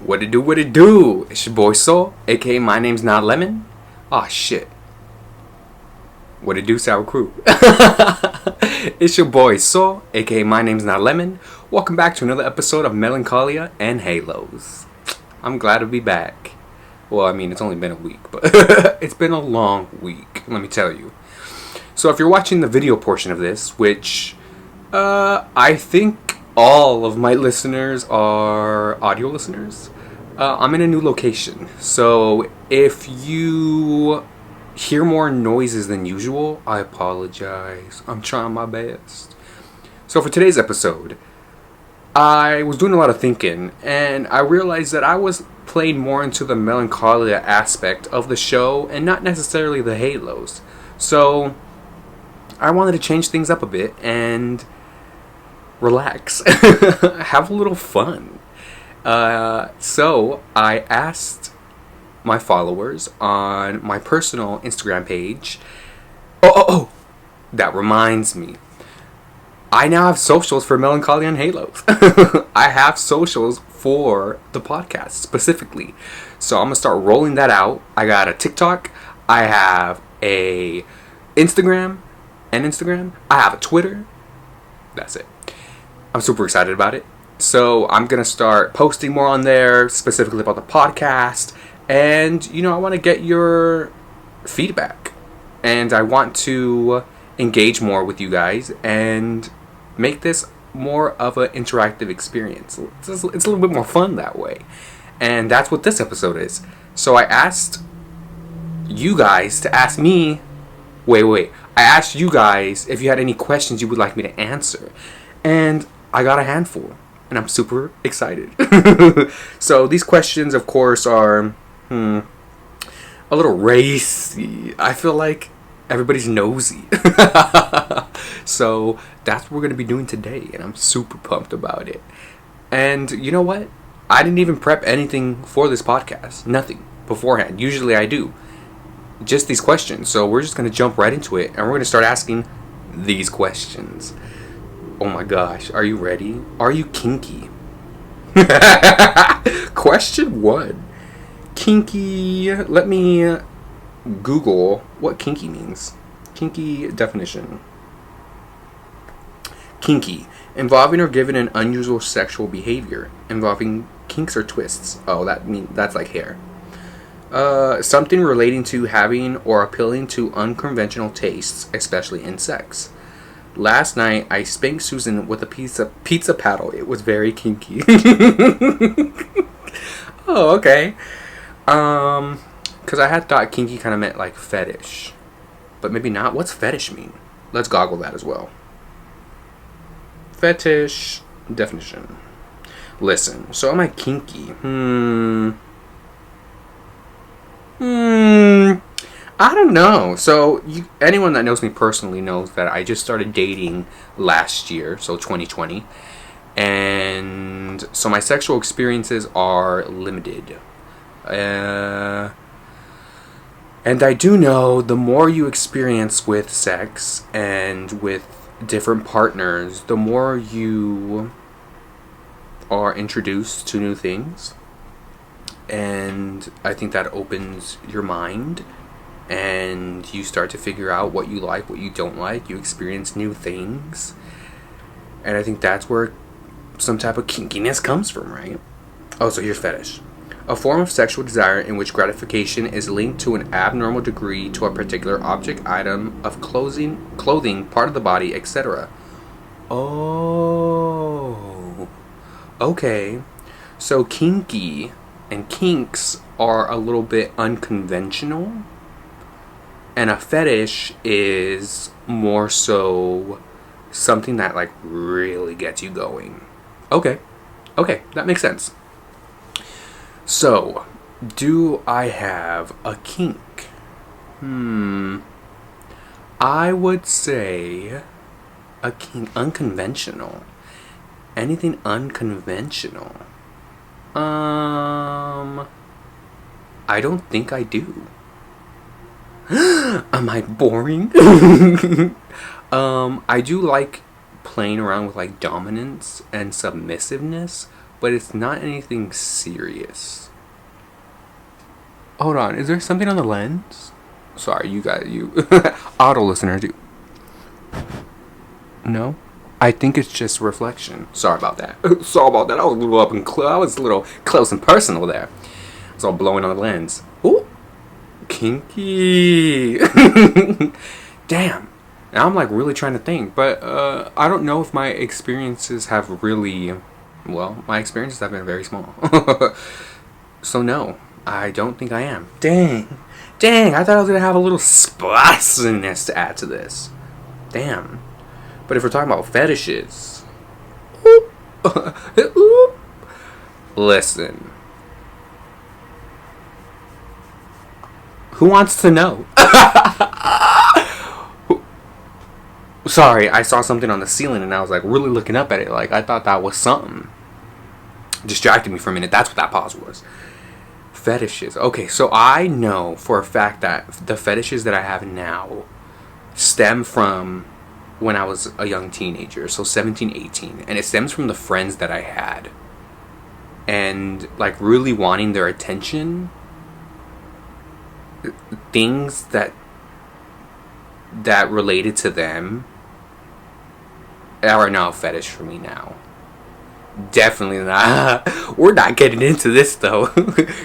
What it do, what it do? It's your boy Soul, aka my name's not Lemon. Aw, shit. What it do, Sour Crew? It's your boy Soul, aka my name's not Lemon. Welcome back to another episode of Melancholia N Haloes. I'm glad to be back. Well, I mean, it's only been a week, but it's been a long week, let me tell you. So if you're watching the video portion of this, which I think all of my listeners are audio listeners, I'm in a new location. So if you hear more noises than usual, I apologize. I'm trying my best. So for today's episode, I was doing a lot of thinking, and I realized that I was playing more into the melancholia aspect of the show and not necessarily the halos. So I wanted to change things up a bit and relax, have a little fun. So I asked my followers on my personal Instagram page. Oh, that reminds me. I now have socials for Melancholia N Haloes. I have socials for the podcast specifically. So I'm going to start rolling that out. I got a TikTok. I have a Instagram. I have a Twitter. That's it. I'm super excited about it. So I'm going to start posting more on there, specifically about the podcast. And, I want to get your feedback. And I want to engage more with you guys and make this more of an interactive experience. It's a little bit more fun that way. And that's what this episode is. So I asked you guys to ask me... Wait. I asked you guys if you had any questions you would like me to answer. And I got a handful. And I'm super excited. So these questions, of course, are a little racy. I feel like everybody's nosy. So that's what we're going to be doing today. And I'm super pumped about it. And you know what? I didn't even prep anything for this podcast. Nothing beforehand. Usually I do. Just these questions. So we're just going to jump right into it. And we're going to start asking these questions. Oh my gosh. Are you ready? Are you kinky? Question 1. Kinky. Let me Google what kinky means. Kinky definition. Kinky. Involving or given an unusual sexual behavior. Involving kinks or twists. Oh, that's like hair. Something relating to having or appealing to unconventional tastes, especially in sex. Last night, I spanked Susan with a pizza paddle. It was very kinky. Oh, okay. Because I had thought kinky kind of meant like fetish. But maybe not. What's fetish mean? Let's goggle that as well. Fetish definition. Listen, so am I kinky? I don't know. So anyone that knows me personally knows that I just started dating last year, so 2020. And so my sexual experiences are limited. And I do know the more you experience with sex and with different partners, the more you are introduced to new things. And I think that opens your mind. And you start to figure out what you like, what you don't like. You experience new things. And I think that's where some type of kinkiness comes from, right? Oh, so here's fetish. A form of sexual desire in which gratification is linked to an abnormal degree to a particular object, item of clothing, part of the body, etc. Oh. Okay. So kinky and kinks are a little bit unconventional. And a fetish is more so something that like really gets you going. Okay, that makes sense. So, do I have a kink? I would say a kink unconventional. Anything unconventional? I don't think I do. Am I boring? I do like playing around with like dominance and submissiveness, but it's not anything serious. Hold on, is there something on the lens? Sorry, you auto listeners, no? I think it's just reflection. Sorry about that. Sorry about that. I was a little I was a little close and personal there. It's all blowing on the lens. Ooh, kinky. Damn. Now I'm like really trying to think, but I don't know if my experiences have really. Well, my experiences have been very small. So no, I don't think I am. Dang, I thought I was gonna have a little spiciness to add to this. Damn. But if we're talking about fetishes, listen. Who wants to know? Sorry, I saw something on the ceiling and I was like really looking up at it. Like I thought that was something. Distracted me for a minute. That's what that pause was. Fetishes. Okay, so I know for a fact that the fetishes that I have now stem from when I was a young teenager, so 17, 18, and it stems from the friends that I had, and like really wanting their attention, things that related to them are now a fetish for me now. Definitely not. We're not getting into this though.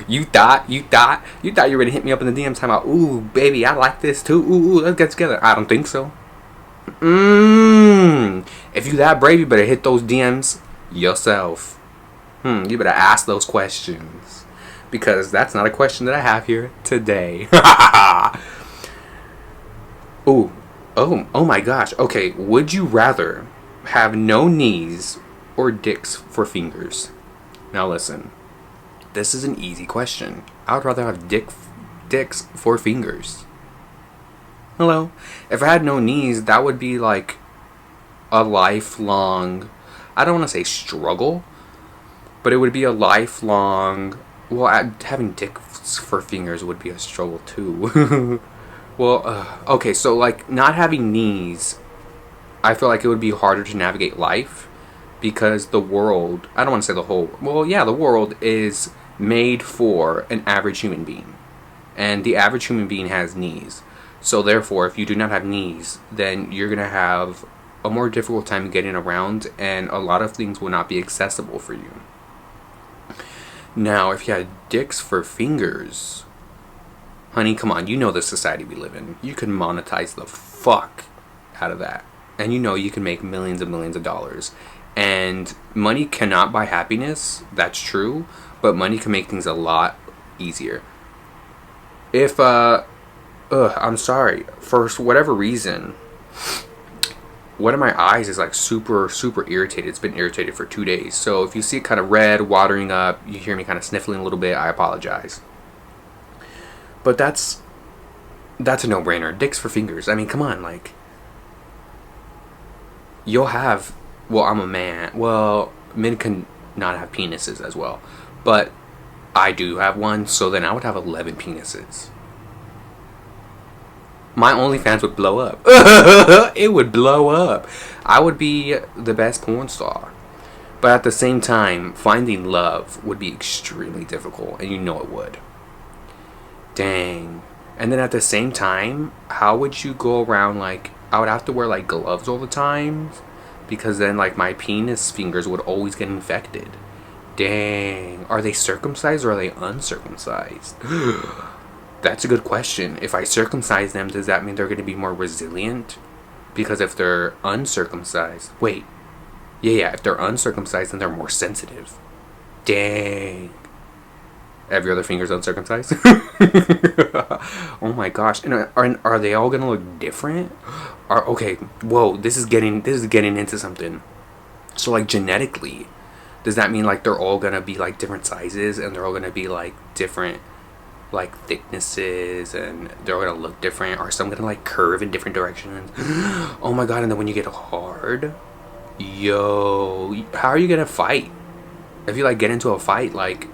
You thought you were gonna hit me up in the DMs talking about, ooh baby, I like this too, ooh let's get together. I don't think so. If you that brave, you better hit those DMs yourself. You better ask those questions, because that's not a question that I have here today. Ooh, oh my gosh. Okay, would you rather have no knees or dicks for fingers? Now listen, this is an easy question. I would rather have dicks for fingers. Hello. If I had no knees, that would be like a lifelong, I don't want to say struggle, but it would be a lifelong, well, having dicks for fingers would be a struggle too. Well, okay, so like not having knees, I feel like it would be harder to navigate life, because the world, I don't want to say the whole, well yeah, the world is made for an average human being, and the average human being has knees. So therefore, if you do not have knees, then you're going to have a more difficult time getting around, and a lot of things will not be accessible for you. Now, if you had dicks for fingers, honey, come on, you know the society we live in. You can monetize the fuck out of that. And you know you can make millions and millions of dollars. And money cannot buy happiness, that's true, but money can make things a lot easier. If, I'm sorry, for whatever reason, one of my eyes is like super irritated. It's been irritated for 2 days. So if you see it kind of red, watering up, you hear me kind of sniffling a little bit, I apologize. But that's a no-brainer. Dicks for fingers. I mean, come on, like, you'll have, well, I'm a man. Well, men can not have penises as well. But I do have one, so then I would have 11 penises. My OnlyFans would blow up. It would blow up. I would be the best porn star. But at the same time, finding love would be extremely difficult, and you know it would. Dang. And then at the same time, how would you go around, like, I would have to wear like gloves all the time, because then like my penis fingers would always get infected. Dang. Are they circumcised or are they uncircumcised? That's a good question. If I circumcise them, does that mean they're going to be more resilient? Because if they're uncircumcised... Wait. Yeah, if they're uncircumcised, then they're more sensitive. Dang. Every other finger's uncircumcised? Oh my gosh. And are they all going to look different? Okay, whoa, this is getting into something. So like genetically, does that mean like they're all going to be like different sizes, and they're all going to be like different like thicknesses, and they're gonna look different? Are some gonna like curve in different directions? Oh my god. And then when you get hard, yo, how are you gonna fight? If you like get into a fight, like,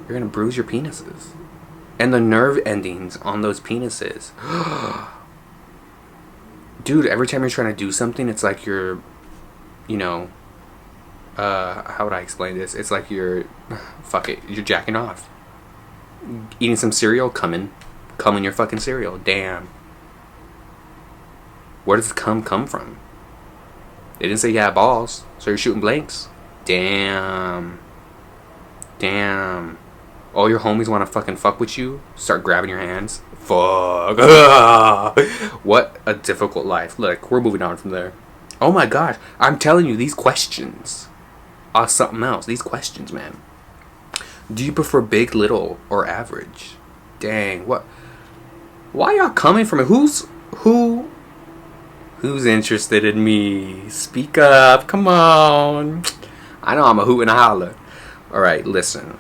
you're gonna bruise your penises, and the nerve endings on those penises. Dude, every time you're trying to do something, it's like you're, you know, how would I explain this? It's like you're, fuck it, you're jacking off. Eating some cereal, come in your fucking cereal. Damn. Where does the come from? They didn't say you had balls, so you're shooting blanks. Damn. Damn. All your homies want to fucking fuck with you. Start grabbing your hands. Fuck. What a difficult life. Look, we're moving on from there. Oh my gosh. I'm telling you, these questions are something else. These questions, man. Do you prefer big, little, or average? Dang. What? Why y'all coming from it? Who's interested in me? Speak up. Come on. I know I'm a hoot and a holler. Alright, listen.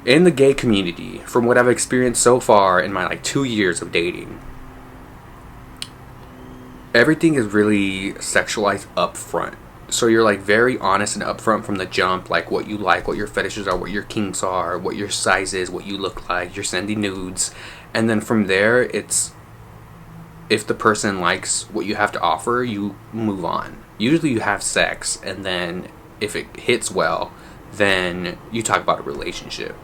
In the gay community, from what I've experienced so far in my 2 years of dating, everything is really sexualized up front. So you're very honest and upfront from the jump, what you like, what your fetishes are, what your kinks are, what your size is, what you look like. You're sending nudes. And then from there, it's if the person likes what you have to offer, you move on. Usually you have sex, and then if it hits well, then you talk about a relationship.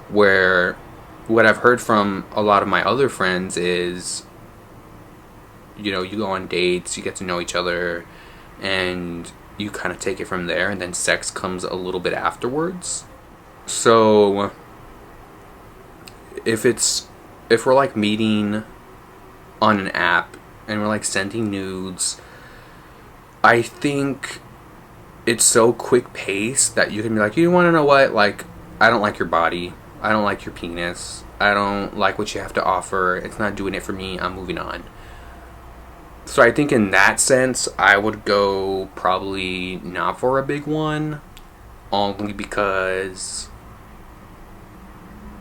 Where what I've heard from a lot of my other friends is, you go on dates, you get to know each other, and you kind of take it from there, and then sex comes a little bit afterwards. So if we're meeting on an app and we're sending nudes, I think it's so quick paced that you can be you want to know what? I don't like your body. I don't like your penis. I don't like what you have to offer. It's not doing it for me. I'm moving on. So I think in that sense, I would go probably not for a big one, only because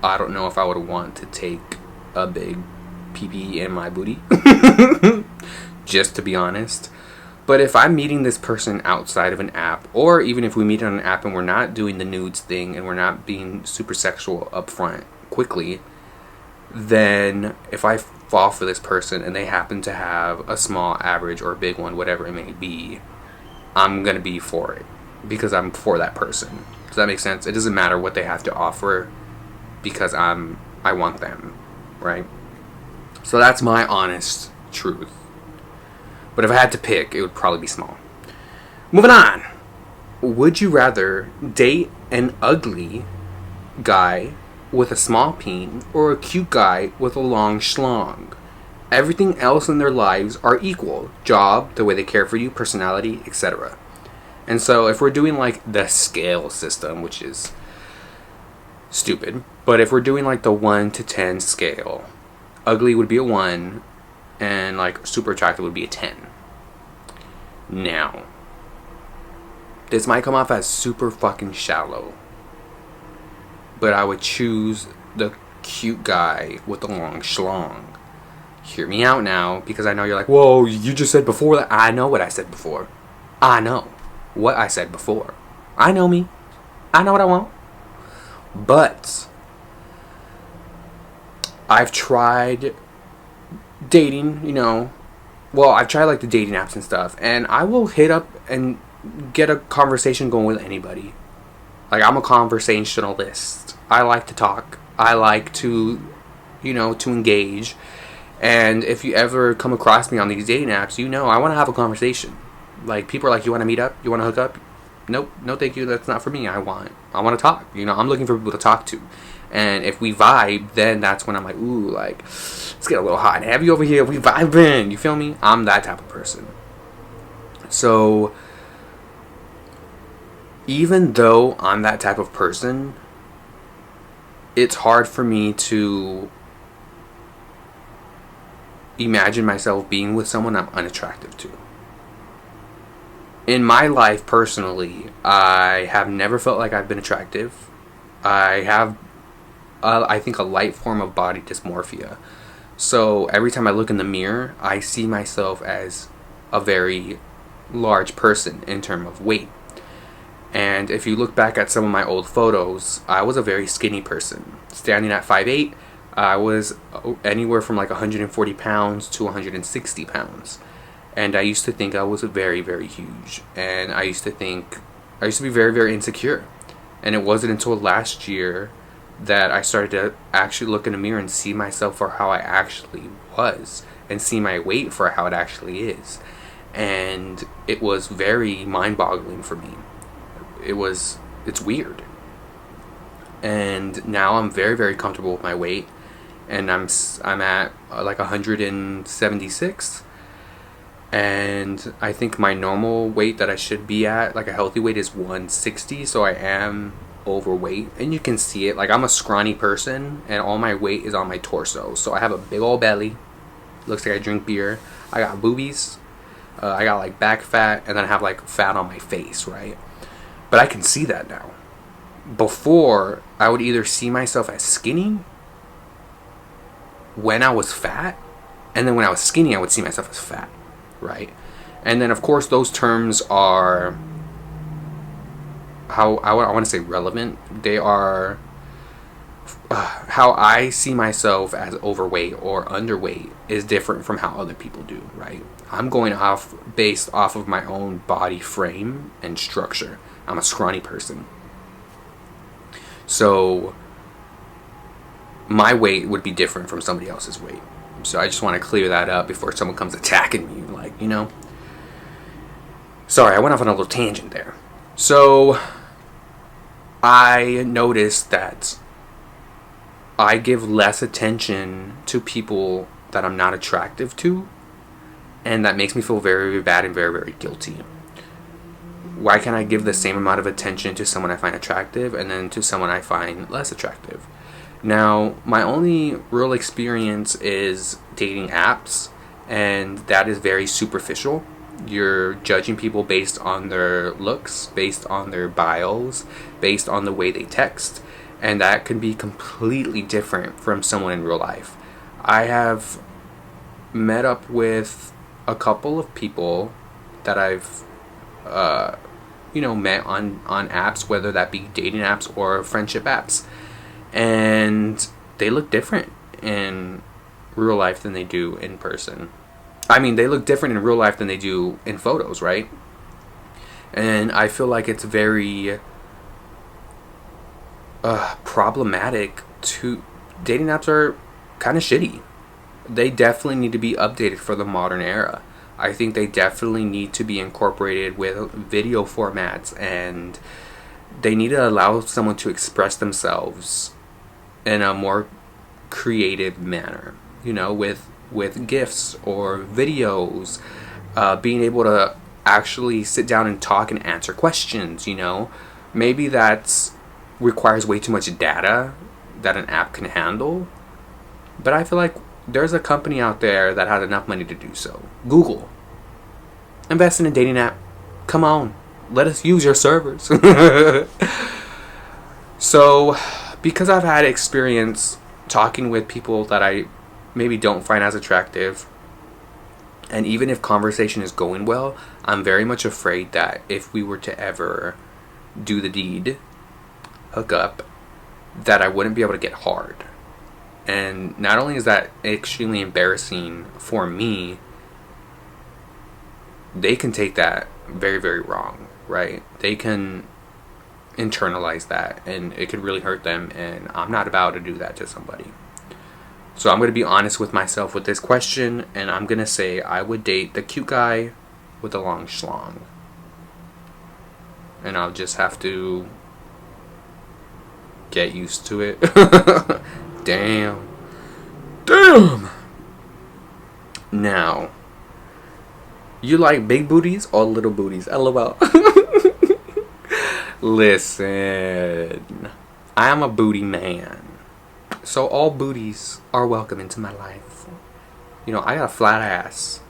I don't know if I would want to take a big pee-pee in my booty. Just to be honest. But if I'm meeting this person outside of an app, or even if we meet on an app and we're not doing the nudes thing and we're not being super sexual up front quickly, then if I fall for this person and they happen to have a small, average, or a big one, whatever it may be, I'm going to be for it because I'm for that person. Does that make sense? It doesn't matter what they have to offer because I want them, right? So that's my honest truth. But if I had to pick, it would probably be small. Moving on. Would you rather date an ugly guy with a small peen or a cute guy with a long schlong? Everything else in their lives are equal. Job, the way they care for you, personality, etc. And so if we're doing the scale system, which is stupid, but if we're doing the 1 to 10 scale, ugly would be a 1, and super attractive would be a 10. Now, this might come off as super fucking shallow, but I would choose the cute guy with the long schlong. Hear me out now, because I know you're whoa, you just said before that. I know what I said before. I know what I said before. I know me. I know what I want. But I've tried dating, I've tried the dating apps and stuff, and I will hit up and get a conversation going with anybody. I'm a conversationalist. I like to talk. I like to, to engage. And if you ever come across me on these dating apps, I want to have a conversation. People are you want to meet up? You want to hook up? Nope, no thank you, that's not for me. I want to talk. I'm looking for people to talk to. And if we vibe, then that's when I'm ooh, let's get a little hot and heavy over here. We vibing. You feel me? I'm that type of person. So, even though I'm that type of person, it's hard for me to imagine myself being with someone I'm unattractive to. In my life, personally, I have never felt like I've been attractive. I have I think a light form of body dysmorphia. So every time I look in the mirror, I see myself as a very large person in terms of weight. And if you look back at some of my old photos, I was a very skinny person. Standing at 5'8", I was anywhere from 140 pounds to 160 pounds. And I used to think I was very, very huge. And I used to be very, very insecure. And it wasn't until last year that I started to actually look in the mirror and see myself for how I actually was, and see my weight for how it actually is. And it was very mind-boggling for me. It's weird. And now I'm very, very comfortable with my weight, and I'm at like 176. And I think my normal weight that I should be at, like a healthy weight, is 160. So I am overweight, and you can see it. Like, I'm a scrawny person, and all my weight is on my torso. So I have a big old belly. Looks like I drink beer. I got boobies. I got like back fat, and then I have like fat on my face, right? But I can see that now. Before, I would either see myself as skinny when I was fat, and then when I was skinny, I would see myself as fat. Right? And then, of course, those terms are how I want to say relevant. They are how I see myself as overweight or underweight is different from how other people do, right? I'm going based off of my own body frame and structure. I'm a scrawny person. So my weight would be different from somebody else's weight. So I just want to clear that up before someone comes attacking me, like, you know. Sorry, I went off on a little tangent there. So I noticed that I give less attention to people that I'm not attractive to, and that makes me feel very, very bad and very, very guilty. Why can't I give the same amount of attention to someone I find attractive and then to someone I find less attractive? Now, my only real experience is dating apps, and that is very superficial. You're judging people based on their looks, based on their bios, based on the way they text, and that can be completely different from someone in real life. I have met up with a couple of people that I've met on apps, whether that be dating apps or friendship apps. And they look different in real life than they do in person. I mean, they look different in real life than they do in photos, right? And I feel like it's very problematic to... Dating apps are kind of shitty. They definitely need to be updated for the modern era. I think they definitely need to be incorporated with video formats, and they need to allow someone to express themselves in a more creative manner, you know, with GIFs or videos, being able to actually sit down and talk and answer questions, you know. Maybe that requires way too much data that an app can handle, but I feel like there's a company out there that has enough money to do so. Google. Invest in a dating app. Come on. Let us use your servers. So, because I've had experience talking with people that I maybe don't find as attractive, and even if conversation is going well, I'm very much afraid that if we were to ever do the deed, hook up, that I wouldn't be able to get hard. And not only is that extremely embarrassing for me, they can take that very, very wrong, right? They can internalize that, and it could really hurt them, and I'm not about to do that to somebody. So I'm going to be honest with myself with this question, and I'm going to say I would date the cute guy with a long schlong. And I'll just have to get used to it. Damn. Now, you like big booties or little booties? LOL. Listen, I am a booty man, so all booties are welcome into my life. You know, I got a flat ass.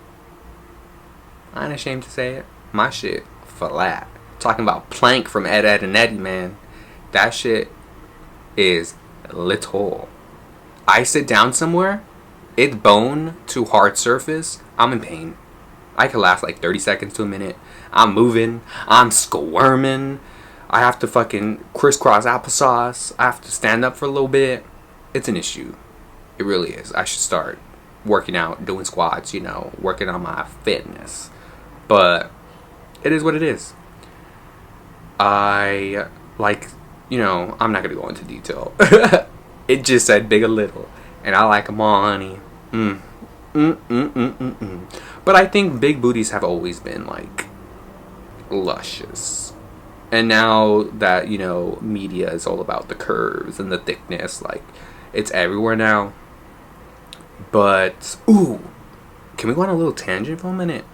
I ain't ashamed to say it. My shit flat. Talking about Plank from Ed, Edd n Eddy, man. That shit is little. I sit down somewhere, it's bone to hard surface, I'm in pain. I can last like 30 seconds to a minute. I'm moving, I'm squirming. I have to fucking crisscross applesauce. I have to stand up for a little bit. It's an issue. It really is. I should start working out, doing squats, you know, working on my fitness. But it is what it is. I like, you know, I'm not gonna go into detail. It just said big or little, and I like them all, honey. But I think big booties have always been like luscious, and now that, you know, media is all about the curves and the thickness, like it's everywhere now. But ooh, can we go on a little tangent for a minute?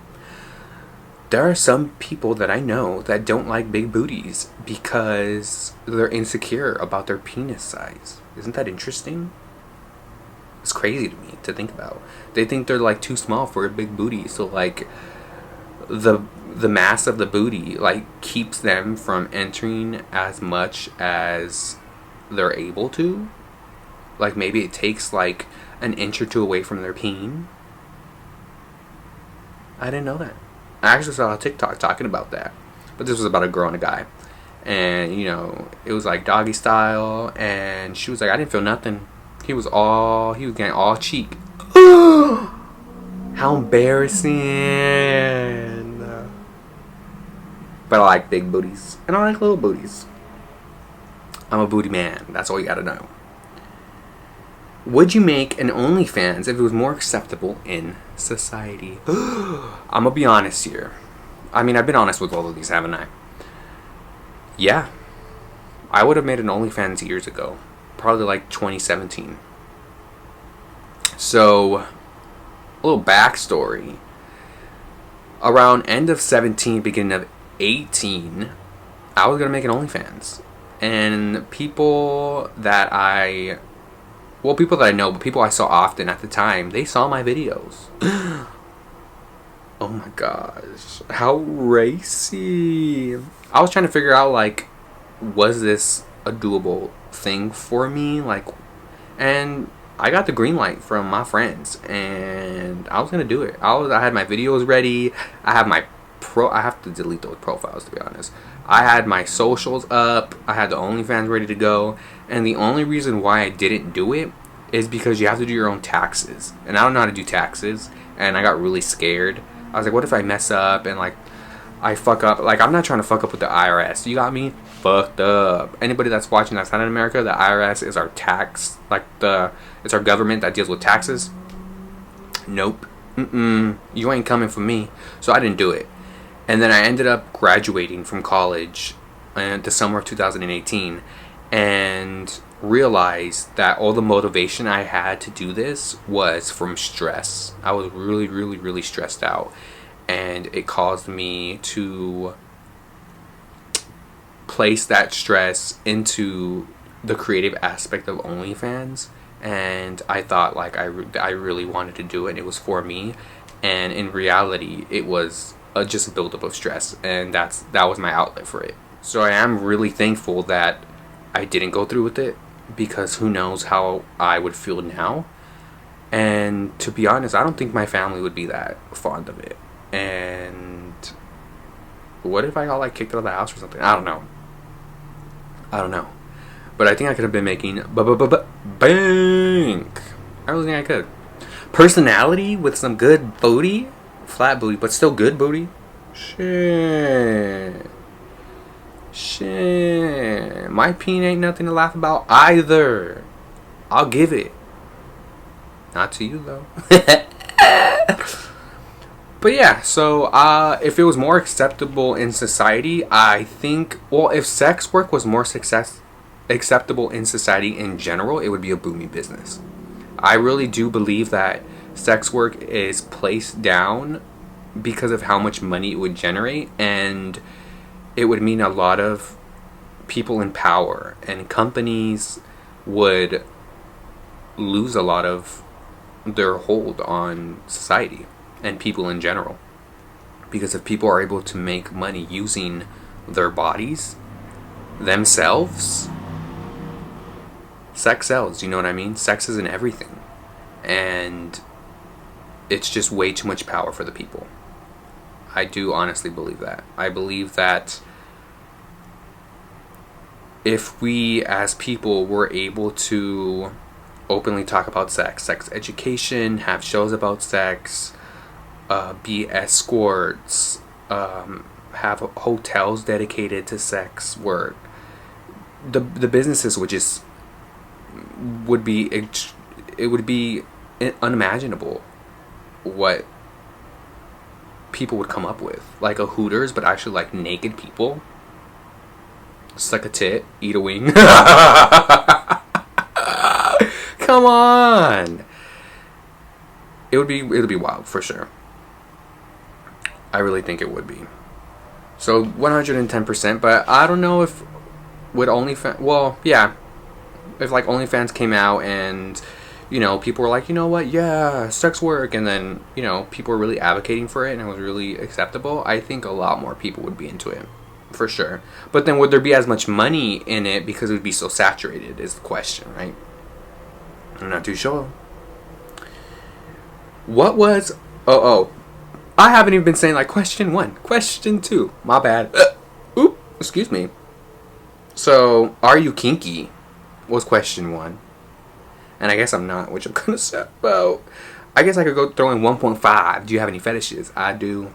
There are some people that I know that don't like big booties because they're insecure about their penis size. Isn't that interesting? It's crazy to me to think about. They think they're like too small for a big booty, so like the mass of the booty like keeps them from entering as much as they're able to. Like maybe it takes like an inch or two away from their peen. I didn't know that. I actually saw a TikTok talking about that, but this was about a girl and a guy, and you know, it was like doggy style, and she was like, I didn't feel nothing. He was getting all cheek. How embarrassing. But I like big booties, and I like little booties. I'm a booty man. That's all you gotta know. Would you make an OnlyFans if it was more acceptable in society? I'm gonna be honest here. I mean, I've been honest with all of these, haven't I? Yeah. I would have made an OnlyFans years ago. Probably like 2017. So, a little backstory. Around end of 17, beginning of 18, I was gonna make an OnlyFans. And people that I know, but people I saw often at the time, they saw my videos. Oh my gosh. How racy. I was trying to figure out, like, was this a doable thing for me? Like, and I got the green light from my friends, and I was gonna do it. I had my videos ready. I have to delete those profiles, to be honest. I had my socials up. I had the OnlyFans ready to go. And the only reason why I didn't do it is because you have to do your own taxes. And I don't know how to do taxes. And I got really scared. I was like, what if I mess up and like I fuck up? Like, I'm not trying to fuck up with the IRS. You got me? Fucked up. Anybody that's watching that's not in America, the IRS is our tax, like it's our government that deals with taxes. Nope. You ain't coming for me. So I didn't do it. And then I ended up graduating from college in the summer of 2018 and realized that all the motivation I had to do this was from stress. I was really, really, really stressed out, and it caused me to place that stress into the creative aspect of OnlyFans. And I thought like I really wanted to do it, and it was for me. And in reality, it was just a buildup of stress, and that was my outlet for it. So I am really thankful that I didn't go through with it, because who knows how I would feel now. And to be honest, I don't think my family would be that fond of it. And what if I got like kicked out of the house or something? I don't know. But I think I could have been making bank. I really think I could. Personality with some good booty. Flat booty, but still good booty. Shit. My peen ain't nothing to laugh about either. I'll give it. Not to you though. But yeah, so if it was more acceptable in society, I think, well, if sex work was more acceptable in society in general, it would be a booming business. I really do believe that sex work is placed down because of how much money it would generate, and it would mean a lot of people in power, and companies would lose a lot of their hold on society and people in general. Because if people are able to make money using their bodies themselves, sex sells, you know what I mean? Sex is in everything. And it's just way too much power for the people. I do honestly believe that. I believe that if we as people were able to openly talk about sex education, have shows about sex, be escorts, have hotels dedicated to sex work. The businesses would be it would be unimaginable what people would come up with, like a Hooters, but actually like naked people. Suck a tit, eat a wing. Come on. It would be wild for sure. I really think it would be. So 110%, but I don't know if would OnlyFans. Well, yeah, if like OnlyFans came out and people were like, you know what, yeah, sex work, and then people were really advocating for it and it was really acceptable, I think a lot more people would be into it, for sure. But then would there be as much money in it because it would be so saturated is the question, right? I'm not too sure. What was... Oh. I haven't even been saying like question 1, question 2. My bad. Oop, excuse me. So, are you kinky? Was question 1. And I guess I'm not, which I'm kind of sad about. I guess I could go throw in 1.5. Do you have any fetishes? I do.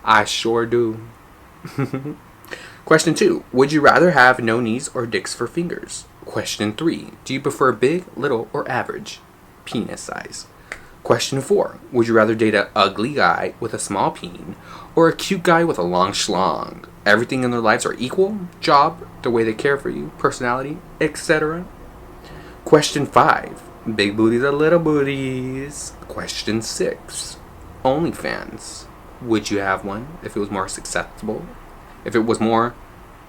I sure do. Question 2. Would you rather have no knees or dicks for fingers? Question 3. Do you prefer big, little, or average penis size? Question 4. Would you rather date an ugly guy with a small peen or a cute guy with a long schlong? Everything in their lives are equal? Job, the way they care for you, personality, etc. Question 5. Big booties or little booties? Question 6. OnlyFans. Would you have one if it was more acceptable? If it was more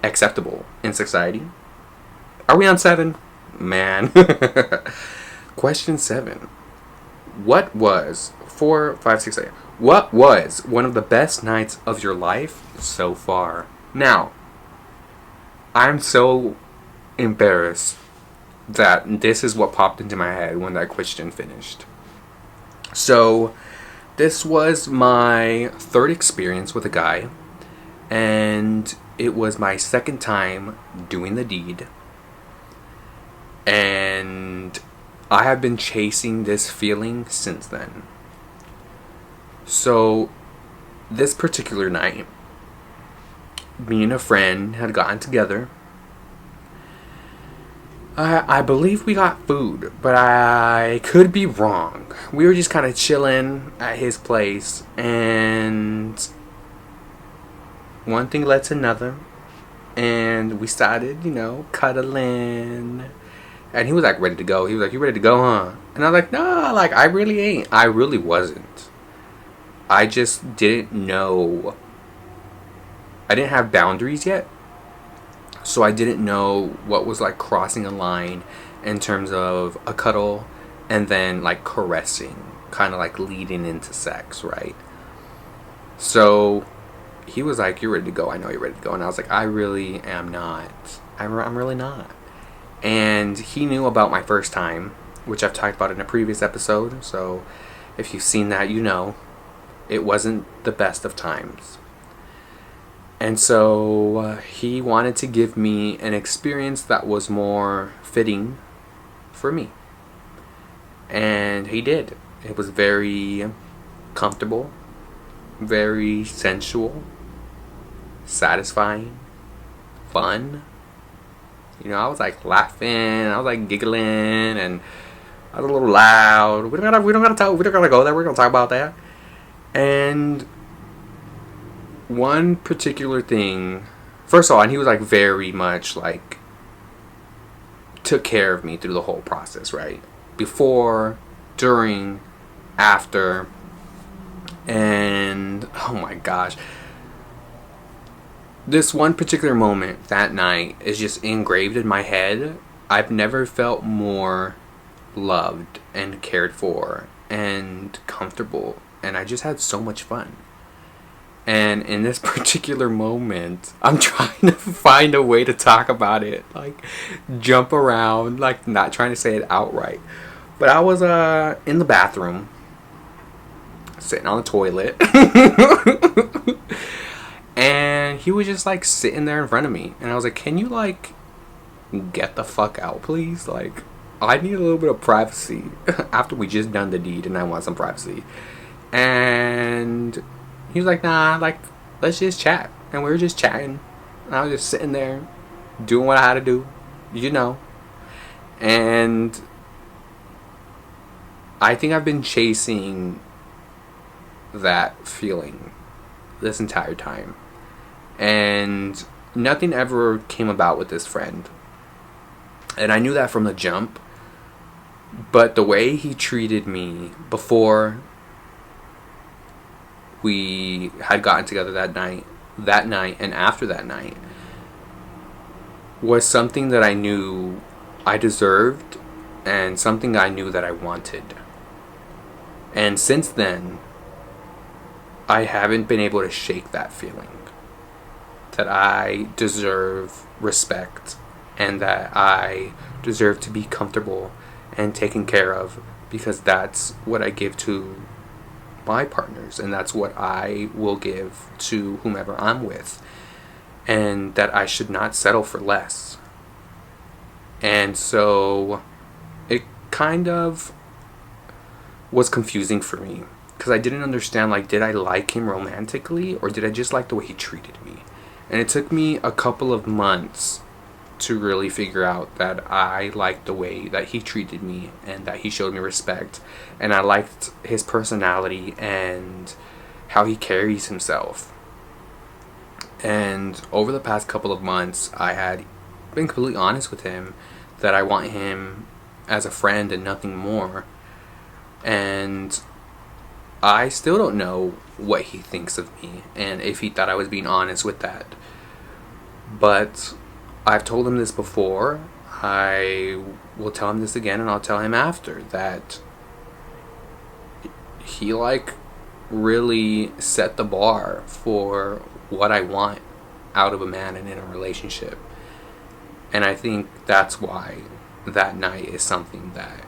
acceptable in society? Are we on 7? Man. Question 7. What was 4, 5, 6, 8? What was one of the best nights of your life so far? Now, I'm so embarrassed that this is what popped into my head when that question finished. So, this was my 3rd experience with a guy, and it was my 2nd time doing the deed. And I have been chasing this feeling since then. So, this particular night, me and a friend had gotten together. I believe we got food, but I could be wrong. We were just kind of chilling at his place, and one thing led to another, and we started, cuddling. And he was like ready to go. He was like, "You ready to go, huh?" And I was like, "No, like I really ain't. I really wasn't. I just didn't know. I didn't have boundaries yet. So I didn't know what was like crossing a line in terms of a cuddle and then like caressing, kind of like leading into sex, right?" So he was like, "You're ready to go. I know you're ready to go." And I was like, "I really am not. I'm really not." And he knew about my first time, which I've talked about in a previous episode. So if you've seen that, it wasn't the best of times. And so he wanted to give me an experience that was more fitting for me. And he did. It was very comfortable, very sensual, satisfying, fun. I was like laughing, I was like giggling, and I was a little loud. We don't gotta go there. We're gonna talk about that. And one particular thing, first of all, and he was like very much like took care of me through the whole process, right? Before, during, after, and oh my gosh. This one particular moment that night is just engraved in my head. I've never felt more loved and cared for and comfortable, and I just had so much fun. And in this particular moment, I'm trying to find a way to talk about it, like jump around, like not trying to say it outright. But I was in the bathroom, sitting on the toilet. And he was just like sitting there in front of me, and I was like, "Can you like get the fuck out, please?" Like, I need a little bit of privacy after we just done the deed, and I want some privacy. And he was like, nah, like, let's just chat. And we were just chatting. And I was just sitting there doing what I had to do, you know. And I think I've been chasing that feeling this entire time. And nothing ever came about with this friend. And I knew that from the jump. But the way he treated me before we had gotten together that night, and after that night, was something that I knew I deserved and something I knew that I wanted. And since then, I haven't been able to shake that feeling that I deserve respect and that I deserve to be comfortable and taken care of, because that's what I give to my partners, and that's what I will give to whomever I'm with, and that I should not settle for less. And so it kind of was confusing for me, because I didn't understand, like, did I like him romantically, or did I just like the way he treated me? And it took me a couple of months to really figure out that I liked the way that he treated me and that he showed me respect, and I liked his personality and how he carries himself. And over the past couple of months, I had been completely honest with him that I want him as a friend and nothing more. And I still don't know what he thinks of me and if he thought I was being honest with that. But I've told him this before. I will tell him this again, and I'll tell him after, that he, like, really set the bar for what I want out of a man and in a relationship. And I think that's why that night is something that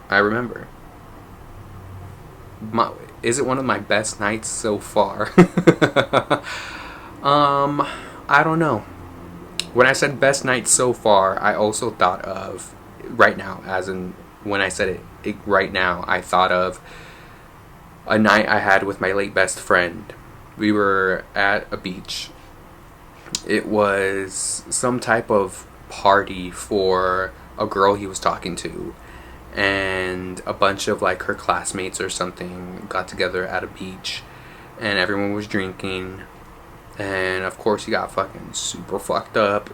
I remember. Is it one of my best nights so far? I don't know. When I said best night so far, I also thought of right now, as in when I said it right now, I thought of a night I had with my late best friend. We were at a beach. It was some type of party for a girl he was talking to, and a bunch of, like, her classmates or something got together at a beach, and everyone was drinking. And of course he got fucking super fucked up.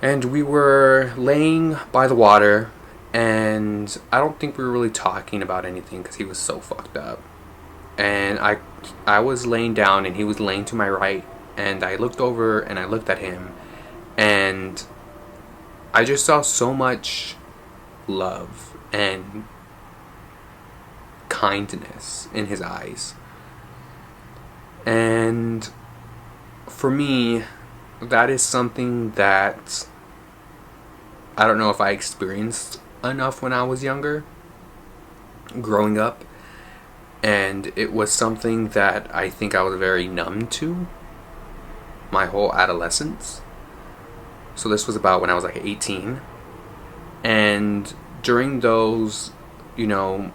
And we were laying by the water, and I don't think we were really talking about anything because he was so fucked up. And I was laying down and he was laying to my right, and I looked over and I looked at him, and I just saw so much love and kindness in his eyes. And for me, that is something that I don't know if I experienced enough when I was younger, growing up. And it was something that I think I was very numb to my whole adolescence. So this was about when I was like 18. And during those, you know,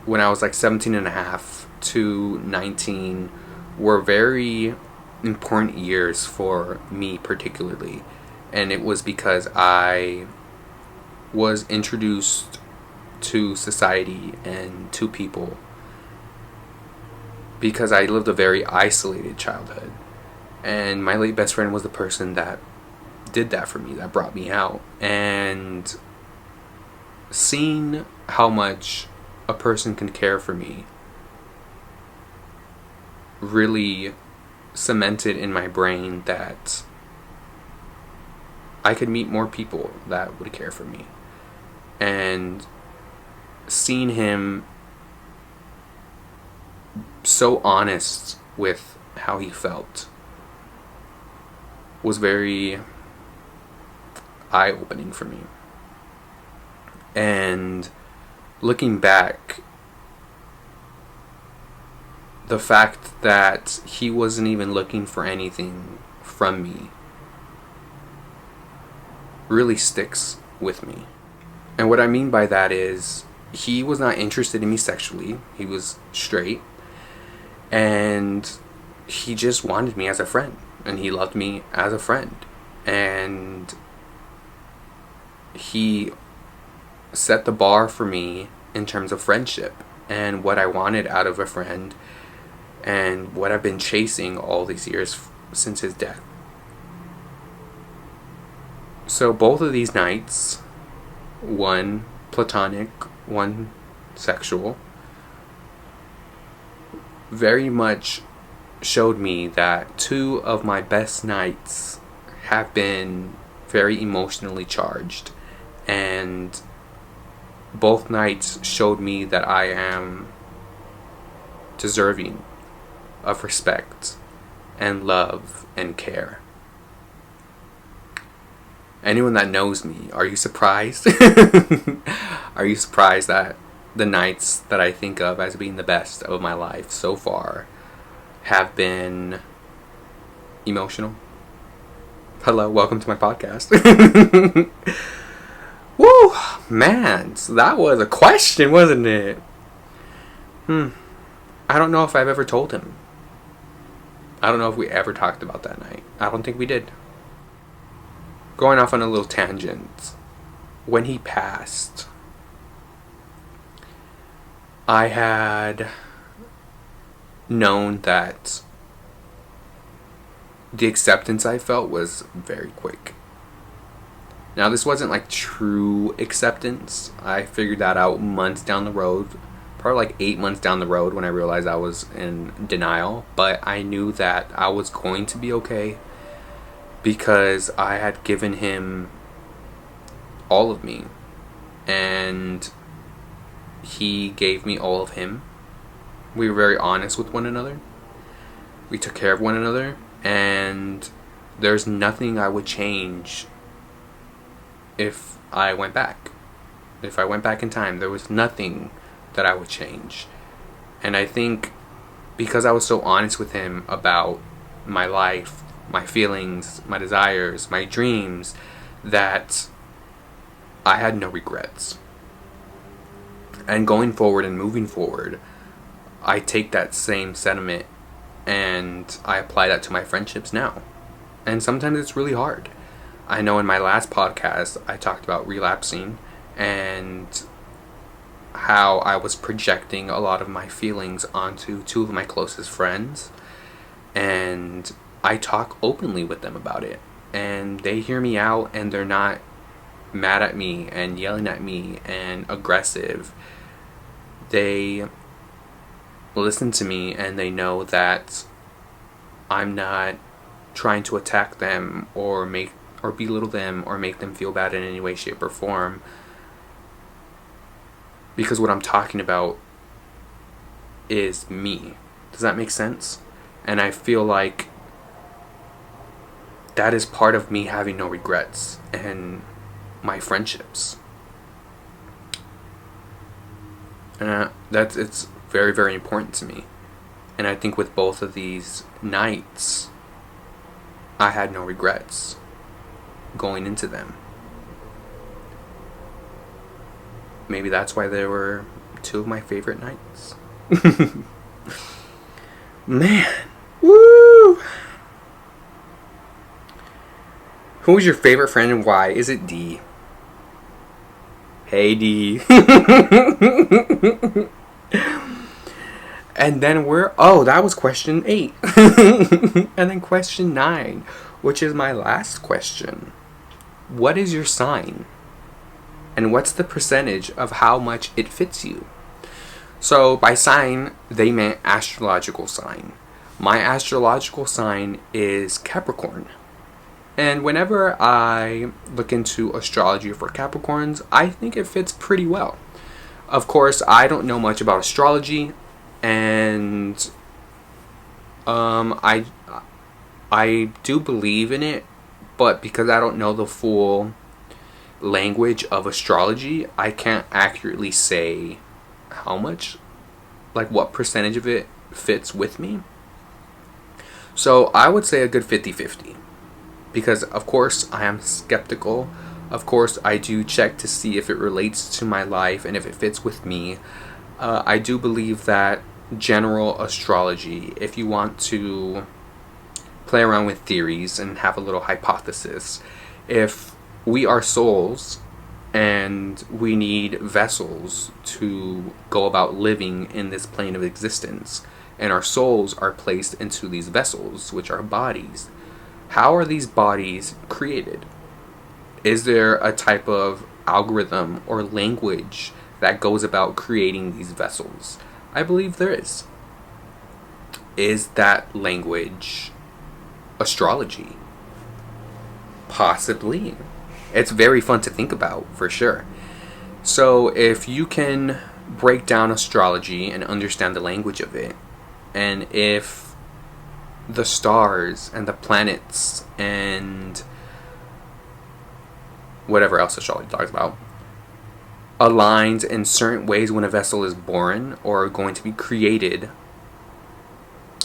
when I was like 17 and a half to 19 were very important years for me particularly. And it was because I was introduced to society and to people, because I lived a very isolated childhood. And my late best friend was the person that did that for me, that brought me out. And seeing how much a person can care for me really cemented in my brain that I could meet more people that would care for me. And seeing him so honest with how he felt was very eye-opening for me. And looking back, the fact that he wasn't even looking for anything from me really sticks with me. And what I mean by that is he was not interested in me sexually. He was straight. And he just wanted me as a friend. And he loved me as a friend. And he set the bar for me in terms of friendship and what I wanted out of a friend and what I've been chasing all these years since his death. So both of these nights, one platonic, one sexual, very much showed me that two of my best nights have been very emotionally charged, and both nights showed me that I am deserving of respect and love and care. Anyone that knows me, are you surprised? Are you surprised that the nights that I think of as being the best of my life so far have been emotional? Hello, welcome to my podcast. Woo, man, so that was a question, wasn't it? I don't know if I've ever told him. I don't know if we ever talked about that night. I don't think we did. Going off on a little tangent, when he passed, I had known that the acceptance I felt was very quick. Now, this wasn't like true acceptance. I figured that out months down the road, probably like 8 months down the road when I realized I was in denial. But I knew that I was going to be okay because I had given him all of me. And he gave me all of him. We were very honest with one another. We took care of one another. And there's nothing I would change if I went back. If I went back in time, there was nothing that I would change. And I think because I was so honest with him about my life, my feelings, my desires, my dreams, that I had no regrets. And going forward and moving forward, I take that same sentiment and I apply that to my friendships now. And sometimes it's really hard. I know in my last podcast I talked about relapsing and how I was projecting a lot of my feelings onto two of my closest friends, and I talk openly with them about it, and they hear me out and they're not mad at me and yelling at me and aggressive. They listen to me and they know that I'm not trying to attack them or belittle them or make them feel bad in any way, shape, or form, because what I'm talking about is me. Does that make sense? And I feel like that is part of me having no regrets and my friendships. And it's very, very important to me. And I think with both of these nights, I had no regrets going into them. Maybe that's why they were two of my favorite nights. Man. Woo! Who was your favorite friend and why? Is it D? Hey D. And then that was question 8. And then question 9, which is my last question. What is your sign? And what's the percentage of how much it fits you? So by sign, they meant astrological sign. My astrological sign is Capricorn. And whenever I look into astrology for Capricorns, I think it fits pretty well. Of course, I don't know much about astrology, and I do believe in it, but because I don't know the full language of astrology, I can't accurately say how much, like what percentage of it fits with me. So I would say a good 50-50. Because of course I am skeptical Of course, I do check to see if it relates to my life and if it fits with me. I do believe that general astrology, if you want to play around with theories and have a little hypothesis, if we are souls and we need vessels to go about living in this plane of existence, and our souls are placed into these vessels, which are bodies, how are these bodies created? Is there a type of algorithm or language that goes about creating these vessels? I believe there is. Is that language astrology? Possibly. It's very fun to think about, for sure. So if you can break down astrology and understand the language of it, and if the stars and the planets and whatever else astrology talks about aligns in certain ways when a vessel is born or going to be created,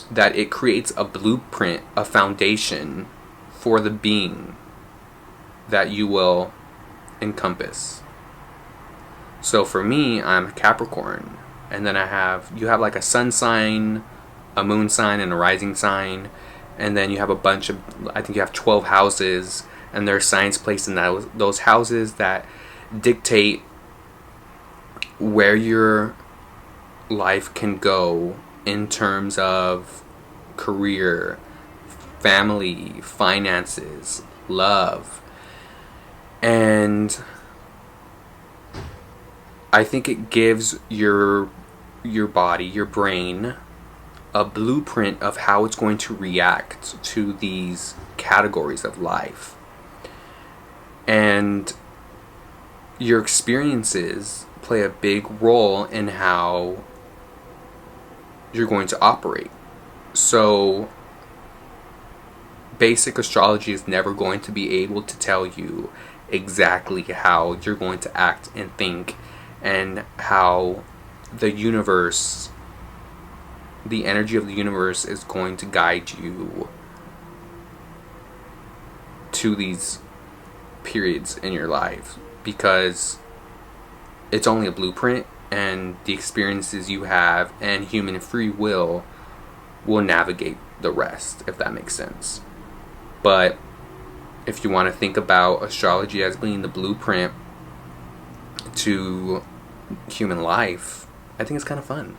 that it creates a blueprint, a foundation for the being that you will encompass. So for me, I'm Capricorn, and then you have like a sun sign, a moon sign, and a rising sign, and then you have a bunch of, I think you have 12 houses, and there are signs placed in those houses that dictate where your life can go in terms of career, family, finances, love. And I think it gives your body, your brain, a blueprint of how it's going to react to these categories of life. And your experiences play a big role in how you're going to operate. So basic astrology is never going to be able to tell you exactly how you're going to act and think, and how the universe, the energy of the universe, is going to guide you to these periods in your life, because it's only a blueprint, and the experiences you have and human free will navigate the rest, if that makes sense. But if you want to think about astrology as being the blueprint to human life, I think it's kind of fun.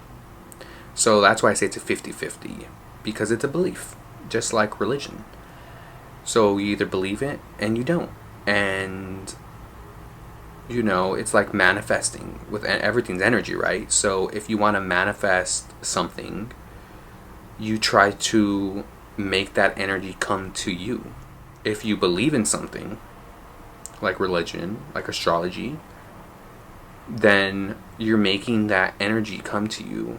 So that's why I say it's a 50-50, because it's a belief, just like religion. So you either believe it and you don't. And you know, it's like manifesting. With everything's energy, right? So if you want to manifest something, you try to make that energy come to you. If you believe in something, like religion, like astrology, then you're making that energy come to you,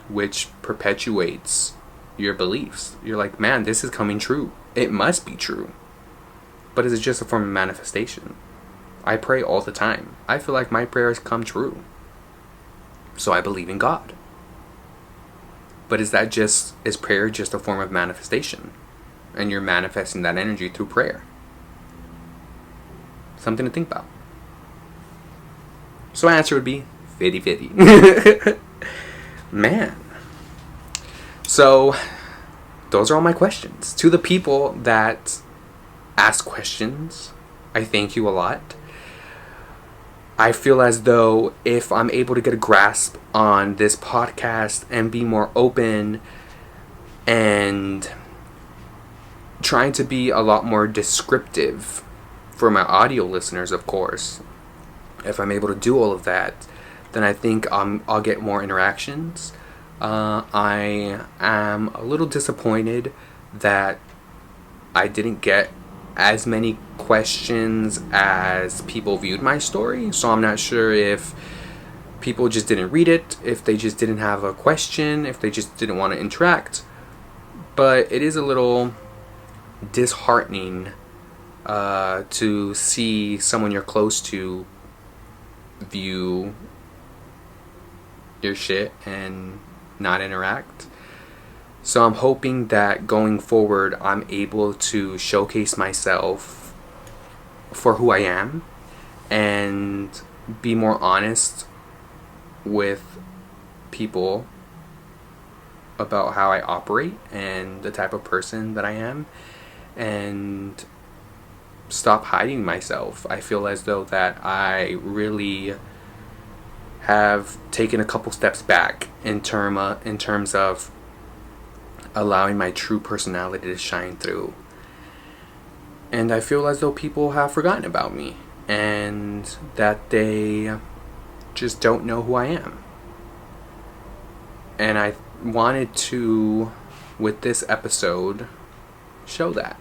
which perpetuates your beliefs. You're like, man, this is coming true. It must be true. But is it just a form of manifestation? I pray all the time. I feel like my prayers come true. So I believe in God. But is prayer just a form of manifestation? And you're manifesting that energy through prayer? Something to think about. So answer would be 50-50. Man. So those are all my questions. To the people that ask questions, I thank you a lot. I feel as though if I'm able to get a grasp on this podcast and be more open and trying to be a lot more descriptive for my audio listeners, of course, if I'm able to do all of that, then I think I'll get more interactions. I am a little disappointed that I didn't get as many questions as people viewed my story, so I'm not sure if people just didn't read it, if they just didn't have a question, if they just didn't want to interact. But it is a little disheartening to see someone you're close to view your shit and not interact. So I'm hoping that going forward I'm able to showcase myself for who I am and be more honest with people about how I operate and the type of person that I am, and stop hiding myself. I feel as though that I really have taken a couple steps back in terms of allowing my true personality to shine through. And I feel as though people have forgotten about me and that they just don't know who I am. And I wanted to, with this episode, show that.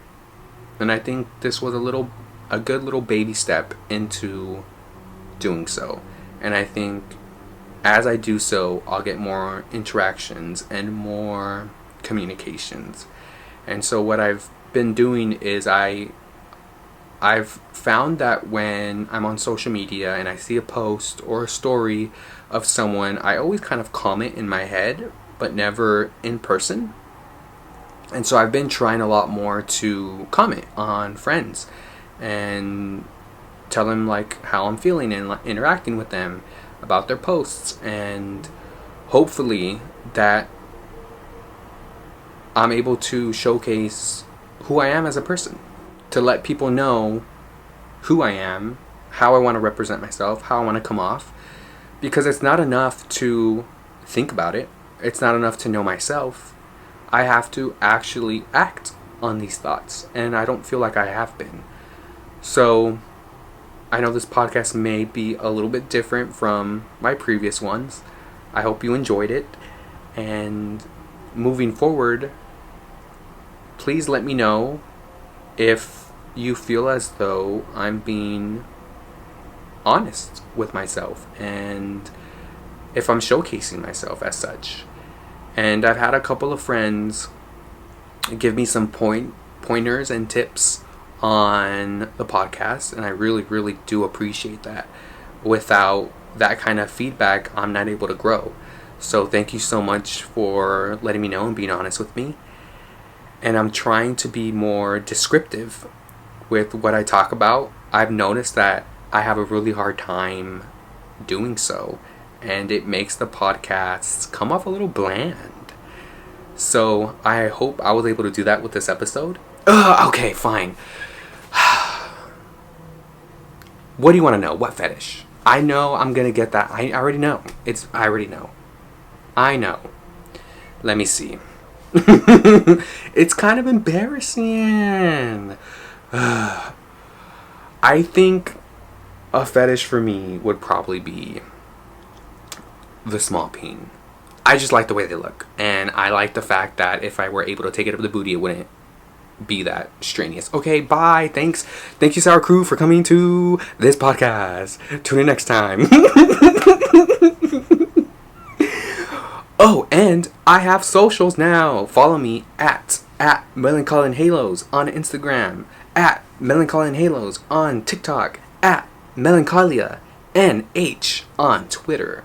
And I think this was a good little baby step into doing so. And I think as I do so, I'll get more interactions and more communications. And so what I've been doing is I've found that when I'm on social media and I see a post or a story of someone, I always kind of comment in my head, but never in person. And so I've been trying a lot more to comment on friends and tell them like how I'm feeling and interacting with them about their posts, and hopefully that I'm able to showcase who I am as a person, to let people know who I am, how I want to represent myself, how I want to come off, because it's not enough to think about it. It's not enough to know myself. I have to actually act on these thoughts, and I don't feel like I have been. So I know this podcast may be a little bit different from my previous ones. I hope you enjoyed it, and moving forward, please let me know if you feel as though I'm being honest with myself and if I'm showcasing myself as such. And I've had a couple of friends give me some pointers and tips on the podcast, and I really, really do appreciate that. Without that kind of feedback, I'm not able to grow. So thank you so much for letting me know and being honest with me. And I'm trying to be more descriptive with what I talk about. I've noticed that I have a really hard time doing so, and it makes the podcasts come off a little bland. So I hope I was able to do that with this episode. Okay, fine. What do you want to know? What fetish? I know I'm going to get that. I already know. I already know. I know. Let me see. It's kind of embarrassing. I think a fetish for me would probably be the small peen. I just like the way they look, and I like the fact that if I were able to take it up the booty, it wouldn't be that strenuous. Okay, bye. Thank you, Sour Crew, for coming to this podcast. Tune in next time. Oh, and I have socials now. Follow me at Melancholia N Haloes on Instagram, at Melancholia N Haloes on TikTok, at Melancholia NH on Twitter.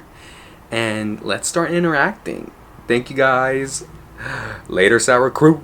And let's start interacting. Thank you guys. Later, Sour Crew.